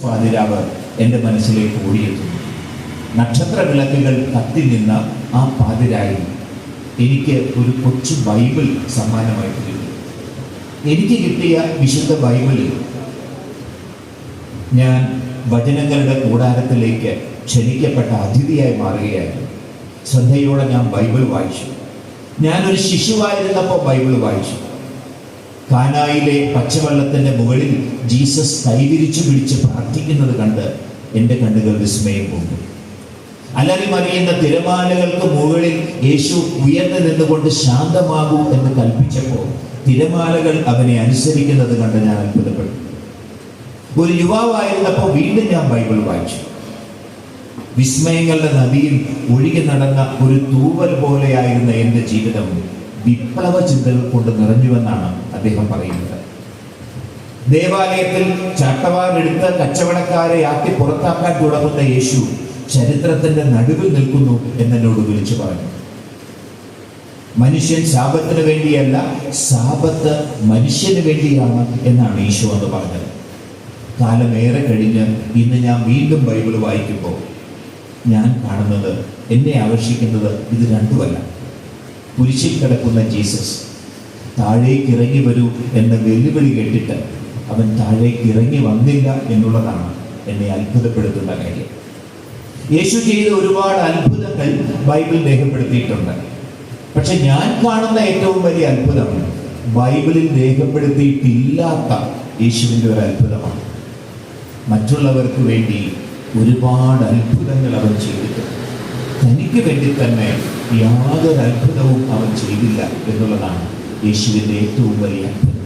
പാതിരാവ് എൻ്റെ മനസ്സിലേക്ക് ഓടിയെത്തുന്നു. നക്ഷത്ര വിളക്കുകൾ കത്തി നിന്ന ആ പാതിരായി എനിക്ക് ഒരു കൊച്ചു ബൈബിൾ സമ്മാനമായിട്ട് കിട്ടി. എനിക്ക് കിട്ടിയ വിശുദ്ധ ബൈബിളിൽ ഞാൻ വചനങ്ങളുടെ കൂടാരത്തിലേക്ക് ക്ഷണിക്കപ്പെട്ട അതിഥിയായി മാറുകയായിരുന്നു. ശ്രദ്ധയോടെ ഞാൻ ബൈബിൾ വായിച്ചു. ഞാനൊരു ശിശുവായിരുന്നപ്പോൾ ബൈബിൾ വായിച്ചു. കാനായിലെ പച്ചവെള്ളത്തിൻ്റെ മുകളിൽ ജീസസ് കൈവിരിച്ചു പിടിച്ച് പ്രാർത്ഥിക്കുന്നത് കണ്ട് എൻ്റെ കണ്ണുകൾ വിസ്മയം കൊണ്ടു. അലറി മറിയുന്ന തിരമാലകൾക്ക് മുകളിൽ യേശു ഉയർന്നു നിന്നുകൊണ്ട് ശാന്തമാകൂ എന്ന് കൽപ്പിച്ചപ്പോൾ തിരമാലകൾ അവനെ അനുസരിക്കുന്നത് കണ്ട് ഞാൻ അത്ഭുതപ്പെട്ടു. ഒരു യുവാവായിരുന്നപ്പോൾ വീണ്ടും ഞാൻ ബൈബിൾ വായിച്ചു. വിസ്മയങ്ങളുടെ നദിയിൽ ഒഴുകി നടന്ന ഒരു തൂവൽ പോലെയായിരുന്ന എൻ്റെ ജീവിതം വിപ്ലവ ചിന്തകൾ കൊണ്ട് നിറഞ്ഞുവെന്നാണ് അദ്ദേഹം പറയുന്നത്. ദേവാലയത്തിൽ ചാട്ടവാറെടുത്ത് കച്ചവടക്കാരെ ആക്കി പുറത്താക്കാൻ തുടങ്ങുന്ന യേശു ചരിത്രത്തിന്റെ നടുവിൽ നിൽക്കുന്നു എന്നോട് വിളിച്ചു പറഞ്ഞു. മനുഷ്യൻ ശാപത്തിന് വേണ്ടിയല്ല, ശാപത്ത് മനുഷ്യന് വേണ്ടിയാണ് എന്നാണ് ഈശോ എന്ന് പറഞ്ഞത്. കാലമേറെ കഴിഞ്ഞ് ഇന്ന് ഞാൻ വീണ്ടും ബൈബിൾ വായിക്കുമ്പോൾ ഞാൻ കാണുന്നത്, എന്നെ ആകർഷിക്കുന്നത് ഇത് രണ്ടുമല്ല. കുരിശിൽ കിടക്കുന്ന ജീസസ് താഴേക്ക് ഇറങ്ങി വരൂ എന്ന വെല്ലുവിളി കേട്ടിട്ട് അവൻ താഴേക്ക് ഇറങ്ങി വന്നില്ല എന്നുള്ളതാണ് എന്നെ അത്ഭുതപ്പെടുത്തുന്ന കാര്യം. യേശു ചെയ്ത ഒരുപാട് അത്ഭുതങ്ങൾ ബൈബിൾ രേഖപ്പെടുത്തിയിട്ടുണ്ട്. പക്ഷെ ഞാൻ കാണുന്ന ഏറ്റവും വലിയ അത്ഭുതം ബൈബിളിൽ രേഖപ്പെടുത്തിയിട്ടില്ലാത്ത യേശുവിൻ്റെ ഒരു അത്ഭുതമാണ്. മറ്റുള്ളവർക്ക് വേണ്ടി ഒരുപാട് അത്ഭുതങ്ങൾ അവൻ ചെയ്തിട്ടുണ്ട്. തനിക്ക് വേണ്ടി തന്നെ യാതൊരു അത്ഭുതവും അവൻ ചെയ്തില്ല എന്നുള്ളതാണ് യേശുവിൻ്റെ ഏറ്റവും വലിയ അത്ഭുതം.